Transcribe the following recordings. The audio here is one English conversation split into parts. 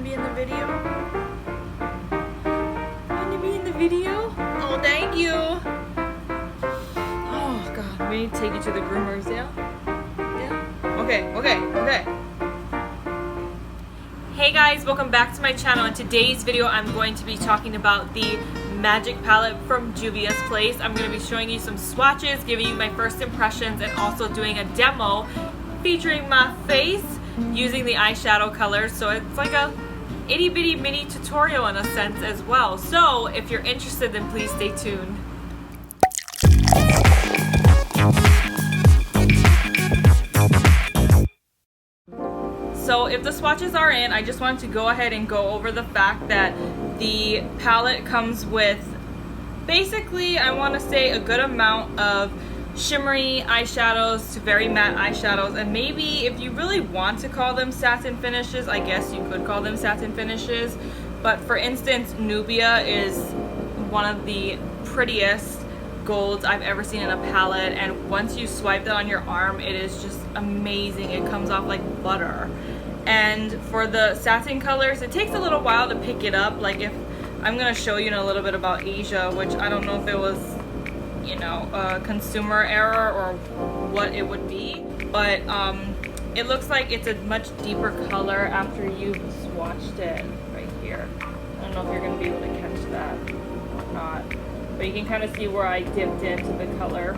to be in the video? Want to be in the video? Oh, thank you. Oh, God. We need to take you to the groomers, yeah? Yeah? Okay. Hey guys, welcome back to my channel. In today's video, I'm going to be talking about the Magic Palette from Juvia's Place. I'm going to be showing you some swatches, giving you my first impressions, and also doing a demo featuring my face using the eyeshadow colors. So it's like a itty bitty mini tutorial in a sense as well. So if you're interested, then please stay tuned. So if the swatches are in, I just wanted to go ahead and go over the fact that the palette comes with basically, I want to say, a good amount of shimmery eyeshadows to very matte eyeshadows, and maybe if you really want to call them satin finishes, I guess you could call them satin finishes. But for instance, Juvia is one of the prettiest golds I've ever seen in a palette, and once you swipe that on your arm, it is just amazing. It comes off like butter. And for the satin colors, it takes a little while to pick it up. Like, if I'm gonna show you in a little bit about Asia, which I don't know if it was, you know, a consumer error or what it would be, but it looks like it's a much deeper color after you've swatched it right here. I don't know if you're gonna be able to catch that or not, but you can kind of see where I dipped into the color.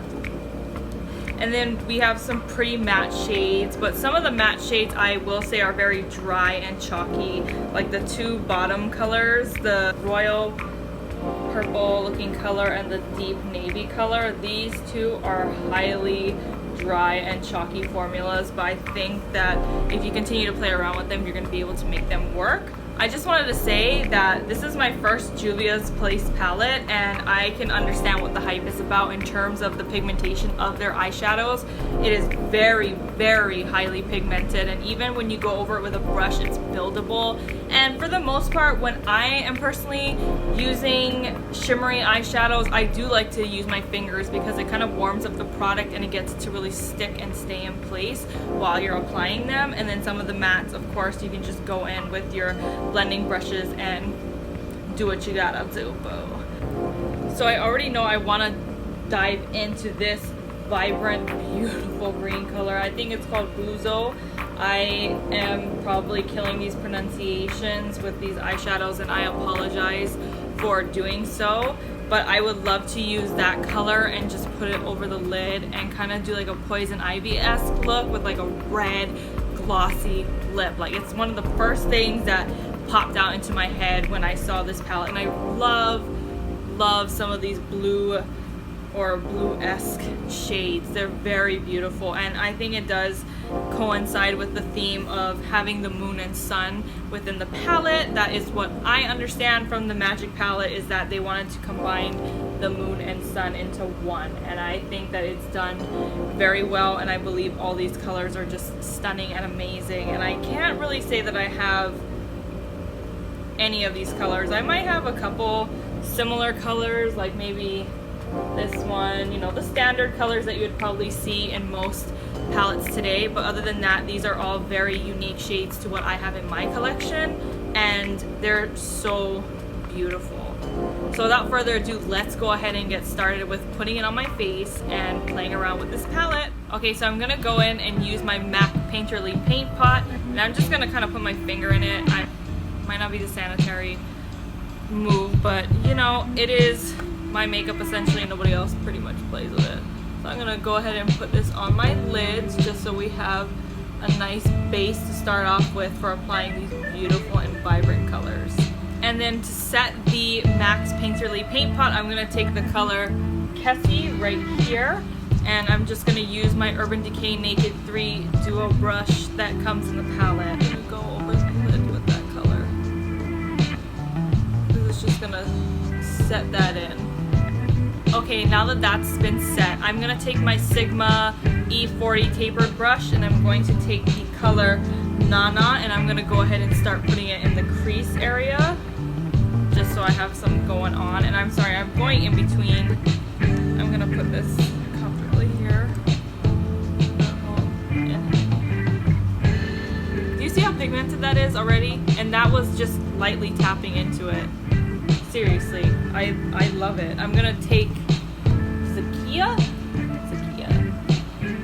And then we have some pretty matte shades, but some of the matte shades I will say are very dry and chalky. Like the two bottom colors, the royal purple looking color and the deep navy color, these two are highly dry and chalky formulas, but I think that if you continue to play around with them, you're going to be able to make them work. I just wanted to say that this is my first Juvia's Place palette, and I can understand what the hype is about in terms of the pigmentation of their eyeshadows. It is very, very highly pigmented, and even when you go over it with a brush, it's buildable. And for the most part, when I am personally using shimmery eyeshadows, I do like to use my fingers because it kind of warms up the product and it gets to really stick and stay in place while you're applying them. And then some of the mattes, of course, you can just go in with your blending brushes and do what you gotta do, boo. So I already know I want to dive into this vibrant, beautiful green color. I think it's called Buzo. I am probably killing these pronunciations with these eyeshadows, and I apologize for doing so, but I would love to use that color and just put it over the lid and kind of do like a Poison Ivy-esque look with like a red glossy lip. Like, it's one of the first things that popped out into my head when I saw this palette, and I love some of these blue or blue-esque shades. They're very beautiful, and I think it does coincide with the theme of having the moon and sun within the palette. That is what I understand from the Magic palette, is that they wanted to combine the moon and sun into one, and I think that it's done very well, and I believe all these colors are just stunning and amazing. And I can't really say that I have any of these colors. I might have a couple similar colors, like maybe this one, you know, the standard colors that you would probably see in most palettes today, but other than that, these are all very unique shades to what I have in my collection, and they're so beautiful. So without further ado, let's go ahead and get started with putting it on my face and playing around with this palette. Okay, so I'm gonna go in and use my MAC Painterly paint pot, and I'm just gonna kind of put my finger in it. I might not be the sanitary move, but you know, it is my makeup essentially, and nobody else pretty much plays with it. So I'm gonna go ahead and put this on my lids just so we have a nice base to start off with for applying these beautiful and vibrant colors. And then to set the MAC Painterly paint pot, I'm gonna take the color Kessie right here, and I'm just gonna use my Urban Decay Naked 3 Duo brush that comes in the palette. I'm gonna go over the lid with that color. This is just gonna set that in. Okay, now that that's been set, I'm gonna take my Sigma E40 tapered brush, and I'm going to take the color Nana, and I'm gonna go ahead and start putting it in the crease area, just so I have some going on. And I'm sorry, I'm going in between. I'm gonna put this comfortably here. Do you see how pigmented that is already, and that was just lightly tapping into it. Seriously, I love it. I'm gonna take Zakia,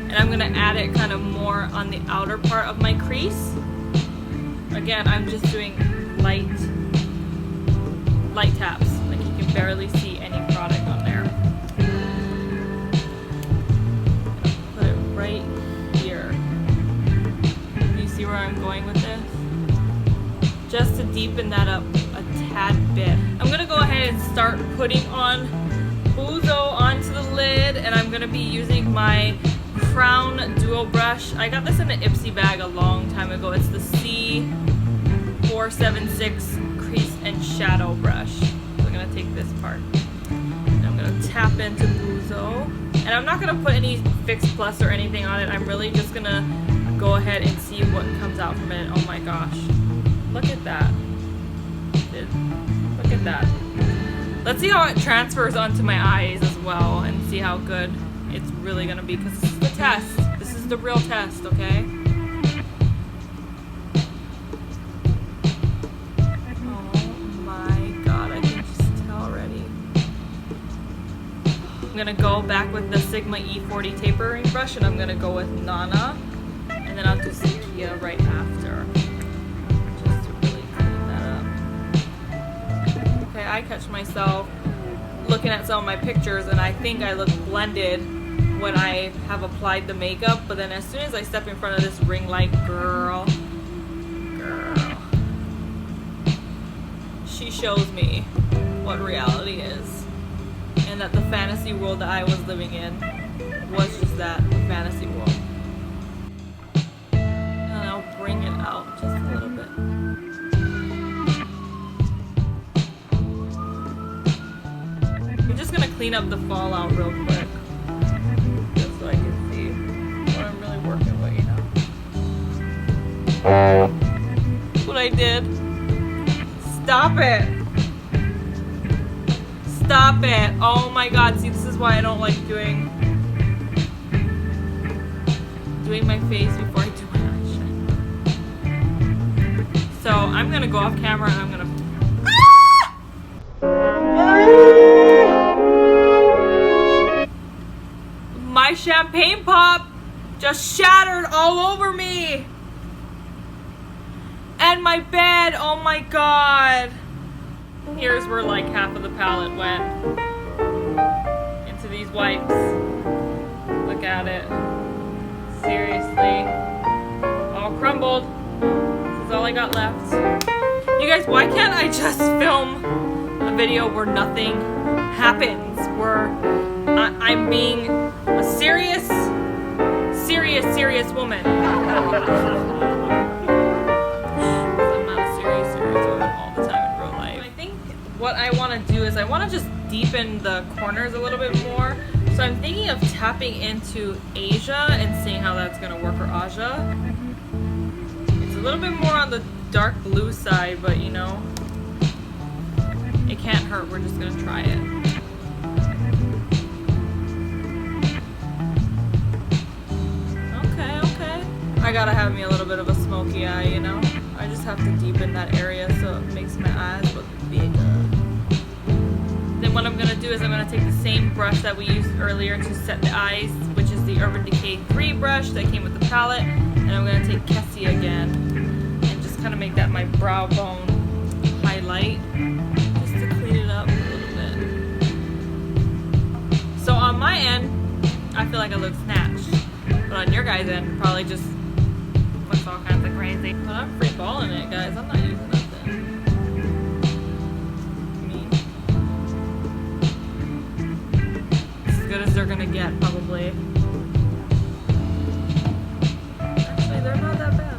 and I'm gonna add it kind of more on the outer part of my crease. Again, I'm just doing light taps, like you can barely see any product on there. Put it right here. Do you see where I'm going with this? Just to deepen that up a tad bit. I'm gonna go ahead and start putting on Buzo onto the lid, and I'm gonna be using my Crown Duo brush. I got this in an Ipsy bag a long time ago. It's the C476 Crease and Shadow brush. So I'm gonna take this part, and I'm gonna tap into Buzo. And I'm not gonna put any Fix Plus or anything on it. I'm really just gonna go ahead and see what comes out from it. Oh my gosh. Look at that. Look at that. Let's see how it transfers onto my eyes as well and see how good it's really gonna be, because this is the test. This is the real test, okay? Oh my god, I can just tell already. I'm gonna go back with the Sigma E40 tapering brush, and I'm gonna go with Nana, and then I'll do Zakia right after. I catch myself looking at some of my pictures and I think I look blended when I have applied the makeup, but then as soon as I step in front of this ring light, girl, she shows me what reality is, and that the fantasy world that I was living in was just that, a fantasy world. And I'll bring it out just a little bit. I'm just gonna clean up the fallout real quick, just so I can see what I'm really working with, you know. What I did. Stop it. Stop it. Oh my god, see, this is why I don't like doing my face before I do my eyeshadow. So I'm gonna go off camera and I'm gonna my champagne pop just shattered all over me. And my bed, oh my god. Here's where like half of the palette went. Into these wipes. Look at it. Seriously. All crumbled. This is all I got left. You guys, why can't I just film a video where nothing happens? Where I'm being a serious woman. I'm not a serious woman all the time in real life. I think what I want to do is I want to just deepen the corners a little bit more. So I'm thinking of tapping into Asia and seeing how that's going to work for Aja. It's a little bit more on the dark blue side, but you know, it can't hurt. We're just going to try it. I gotta have me a little bit of a smoky eye, you know? I just have to deepen that area so it makes my eyes look bigger. Then what I'm gonna do is I'm gonna take the same brush that we used earlier to set the eyes, which is the Urban Decay 3 brush that came with the palette, and I'm gonna take Kessie again and just kind of make that my brow bone highlight, just to clean it up a little bit. So on my end, I feel like I look snatched, but on your guys' end, probably just looks all kinds of crazy. But I'm free balling it, guys. I'm not using nothing. It's as good as they're gonna get, probably. Actually, they're not that bad.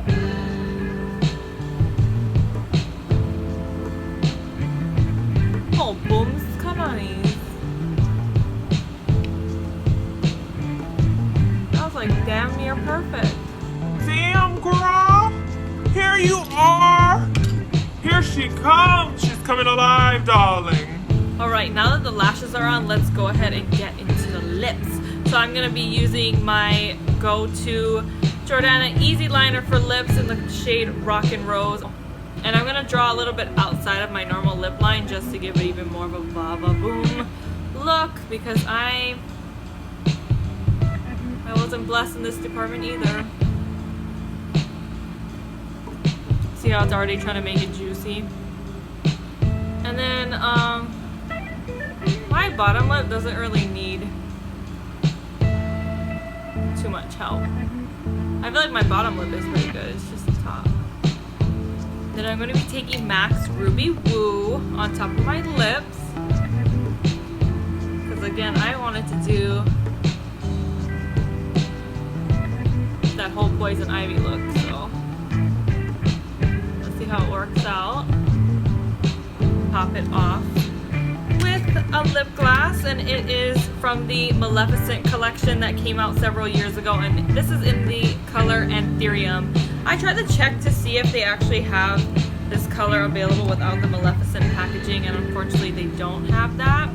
Oh, booms, come on, Eve. That was like damn near perfect. Damn, girl! Here you are! Here she comes! She's coming alive, darling! Alright, now that the lashes are on, let's go ahead and get into the lips. So I'm going to be using my go-to Jordana Easy Liner for lips in the shade Rockin' Rose. And I'm gonna draw a little bit outside of my normal lip line just to give it even more of a va-va-boom look, because I wasn't blessed in this department either. See how it's already trying to make it juicy? And then my bottom lip doesn't really need too much help. I feel like my bottom lip is pretty good, it's just the top. Then I'm going to be taking MAC's Ruby Woo on top of my lips. Because again, I wanted to do that whole Poison Ivy look, so let's see how it works out. Pop it off with a lip gloss, and it is from the Maleficent collection that came out several years ago, and this is in the color Anthurium. I tried to check to see if they actually have this color available without the Maleficent packaging, and unfortunately they don't have that.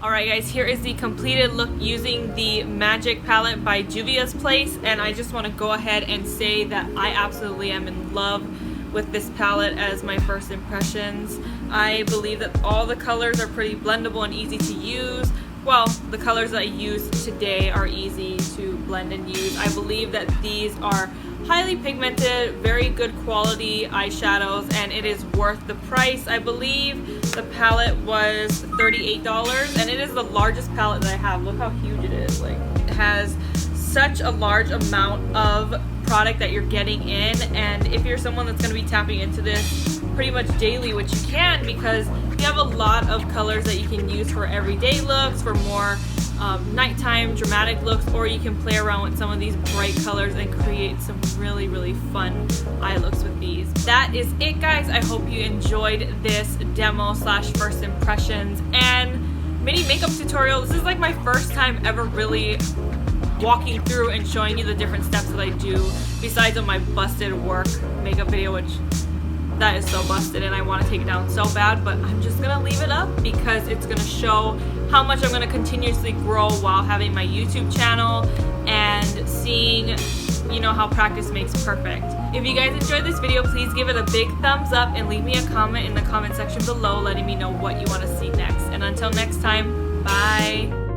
Alright guys, here is the completed look using the Magic palette by Juvia's Place, and I just want to go ahead and say that I absolutely am in love with this palette as my first impressions. I believe that all the colors are pretty blendable and easy to use. Well, the colors that I use today are easy to blend and use. I believe that these are highly pigmented, very good quality eyeshadows, and it is worth the price. I believe the palette was $38, and it is the largest palette that I have. Look how huge it is. Like, it has such a large amount of product that you're getting in, and if you're someone that's going to be tapping into this pretty much daily, which you can, because you have a lot of colors that you can use for everyday looks, for more nighttime dramatic looks, or you can play around with some of these bright colors and create some really fun eye looks with these. That is it guys. I hope you enjoyed this demo slash first impressions and mini makeup tutorial. This is like my first time ever really walking through and showing you the different steps that I do, besides on my busted work makeup video, which that is so busted and I want to take it down so bad, but I'm just gonna leave it up because it's gonna show how much I'm gonna continuously grow while having my YouTube channel and seeing, you know, how practice makes perfect. If you guys enjoyed this video, please give it a big thumbs up and leave me a comment in the comment section below letting me know what you want to see next. And until next time, bye.